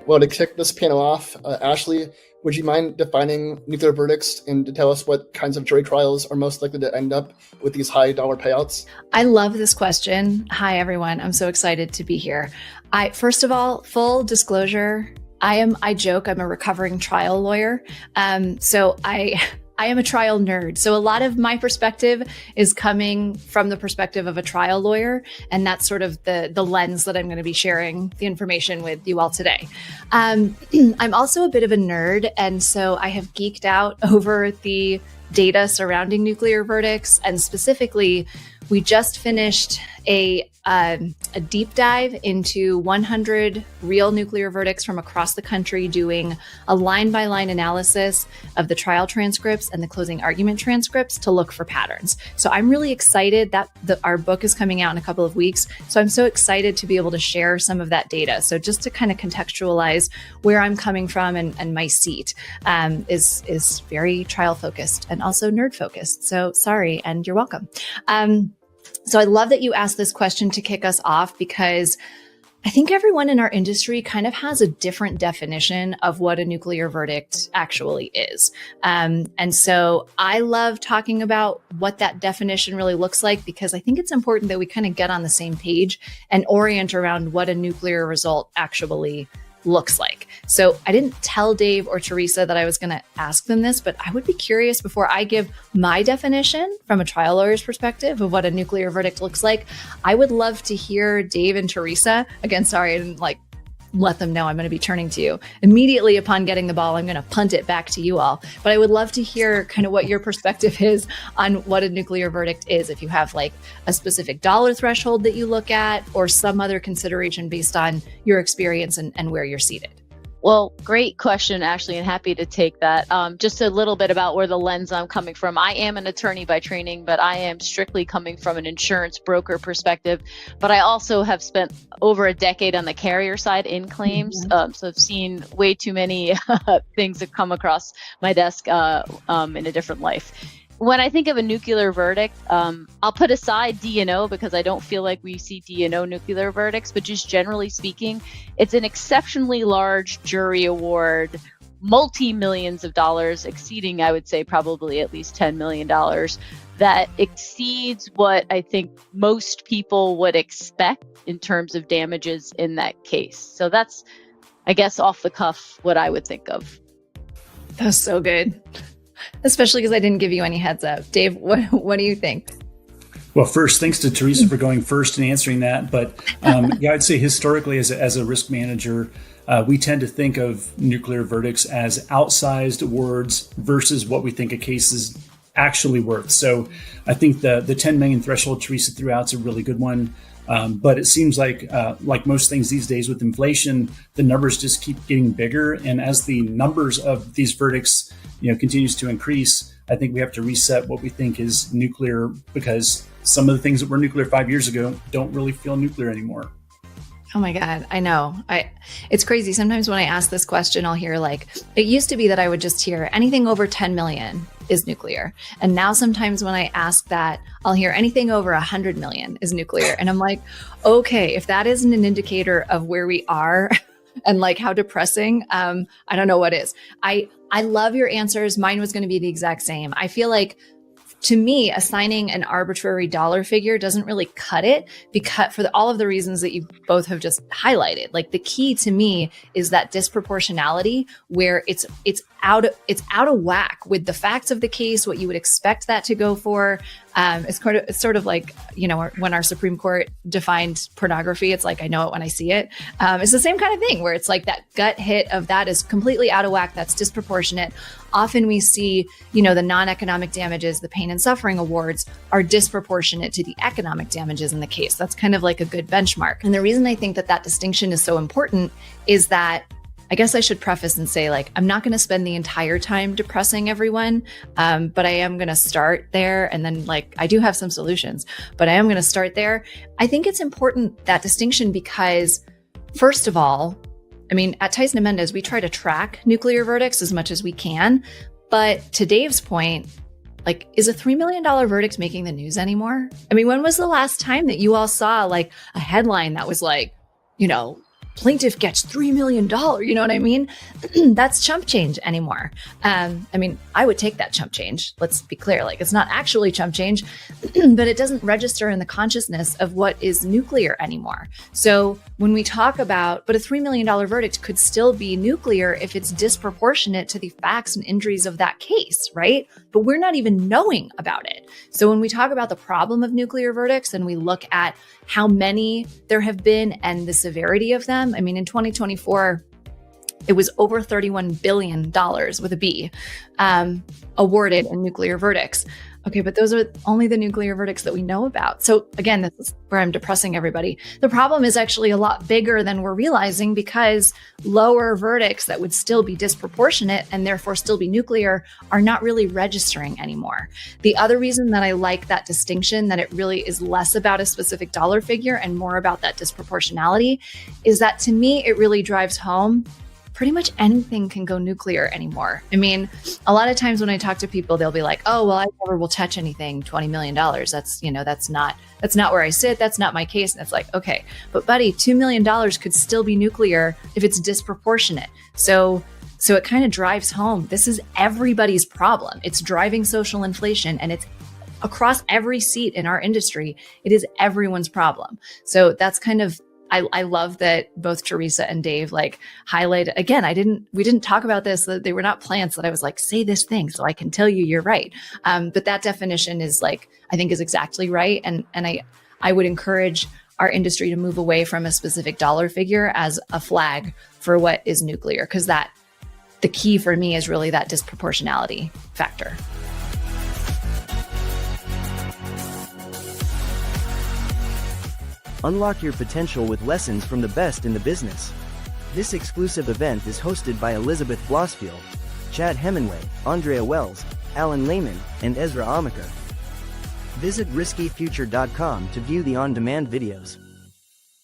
Well, to kick this panel off, Ashley, would you mind defining nuclear verdicts and to tell us what kinds of jury trials are most likely to end up with these high dollar payouts? I love this question. Hi, everyone. I'm so excited to be here. First of all, full disclosure, I joke, I'm a recovering trial lawyer. So I am a trial nerd. So a lot of my perspective is coming from the perspective of a trial lawyer. And that's sort of the lens that I'm going to be sharing the information with you all today. I'm also a bit of a nerd. And so I have geeked out over the data surrounding nuclear verdicts. And specifically, we just finished a deep dive into 100 real nuclear verdicts from across the country, doing a line-by-line analysis of the trial transcripts and the closing argument transcripts to look for patterns. So I'm really excited that our book is coming out in a couple of weeks. So I'm so excited to be able to share some of that data. So just to kind of contextualize where I'm coming from and my seat is very trial focused and also nerd focused. So sorry, and you're welcome. So I love that you asked this question to kick us off, because I think everyone in our industry kind of has a different definition of what a nuclear verdict actually is. And so I love talking about what that definition really looks like, because I think it's important that we kind of get on the same page and orient around what a nuclear result actually looks like. So I didn't tell Dave or Teresa that I was going to ask them this, but I would be curious, before I give my definition from a trial lawyer's perspective of what a nuclear verdict looks like, I would love to hear Dave and Teresa. Again, sorry, I didn't let them know I'm going to be turning to you. Immediately upon getting the ball, I'm going to punt it back to you all. But I would love to hear kind of what your perspective is on what a nuclear verdict is. If you have like a specific dollar threshold that you look at, or some other consideration based on your experience and where you're seated. Well, great question, Ashley, and happy to take that. Just a little bit about where the lens I'm coming from. I am an attorney by training, but I am strictly coming from an insurance broker perspective. But I also have spent over a decade on the carrier side in claims. So I've seen way too many things that come across my desk in a different life. When I think of a nuclear verdict, I'll put aside D&O because I don't feel like we see D&O nuclear verdicts, but just generally speaking, it's an exceptionally large jury award, multi-millions of dollars, exceeding, I would say, probably at least $10 million, that exceeds what I think most people would expect in terms of damages in that case. So that's, I guess, off the cuff, what I would think of. That's so good. Especially because I didn't give you any heads up. Dave, what do you think? Well, first, thanks to Teresa for going first and answering that. But yeah, I'd say historically, as a risk manager, we tend to think of nuclear verdicts as outsized awards versus what we think a case is actually worth. So I think the 10 million threshold Teresa threw out is a really good one. But it seems like most things these days with inflation, the numbers just keep getting bigger. And as the numbers of these verdicts, continues to increase, I think we have to reset what we think is nuclear, because some of the things that were nuclear 5 years ago don't really feel nuclear anymore. Oh my God, I know. It's crazy. Sometimes when I ask this question, I'll hear it used to be that I would just hear anything over 10 million is nuclear. And now sometimes when I ask that, I'll hear anything over 100 million is nuclear. And I'm like, okay, if that isn't an indicator of where we are and how depressing, I don't know what is. I love your answers. Mine was going to be the exact same. I feel like, to me, assigning an arbitrary dollar figure doesn't really cut it, because for all of the reasons that you both have just highlighted. The key to me is that disproportionality, where it's out of whack with the facts of the case, what you would expect that to go for. It's sort of like, when our Supreme Court defined pornography, it's like, I know it when I see it. It's the same kind of thing, where it's like that gut hit of that is completely out of whack. That's disproportionate. Often we see, the non-economic damages, the pain and suffering awards are disproportionate to the economic damages in the case. That's kind of like a good benchmark. And the reason I think that distinction is so important is that, I guess I should preface and say, I'm not going to spend the entire time depressing everyone, but I am going to start there. And then I do have some solutions, but I am going to start there. I think it's important, that distinction, because first of all, at Tyson and Mendes, we try to track nuclear verdicts as much as we can. But to Dave's point, is a $3 million verdict making the news anymore? When was the last time that you all saw a headline that was plaintiff gets $3 million. You know what I mean? That's chump change anymore. I mean, I would take that chump change. Let's be clear. Like, it's not actually chump change, but it doesn't register in the consciousness of what is nuclear anymore. So when we talk about, but a $3 million verdict could still be nuclear if it's disproportionate to the facts and injuries of that case, right? But we're not even knowing about it. So when we talk about the problem of nuclear verdicts and we look at how many there have been and the severity of them, I mean, in 2024, it was over $31 billion with a B awarded in nuclear verdicts. Okay, but those are only the nuclear verdicts that we know about. So again, this is where I'm depressing everybody. The problem is actually a lot bigger than we're realizing, because lower verdicts that would still be disproportionate and therefore still be nuclear are not really registering anymore. The other reason that I like that distinction, that it really is less about a specific dollar figure and more about that disproportionality, is that to me, it really drives home pretty much anything can go nuclear anymore. I mean, a lot of times when I talk to people, they'll be like, oh, well, I never will touch anything $20 million. That's, that's not where I sit. That's not my case. And it's like, okay, but buddy, $2 million could still be nuclear if it's disproportionate. So it kind of drives home. This is everybody's problem. It's driving social inflation, and it's across every seat in our industry. It is everyone's problem. So that's kind of, I love that both Teresa and Dave highlight again. We didn't talk about this. They were not plants that I was like, say this thing so I can tell you you're right. But that definition is I think is exactly right. And I would encourage our industry to move away from a specific dollar figure as a flag for what is nuclear, because the key for me is really that disproportionality factor. Unlock your potential with lessons from the best in the business. This exclusive event is hosted by Elizabeth Blossfield, Chad Hemingway, Andrea Wells, Alan Laman, and Ezra Amacher. Visit riskyfuture.com to view the on-demand videos.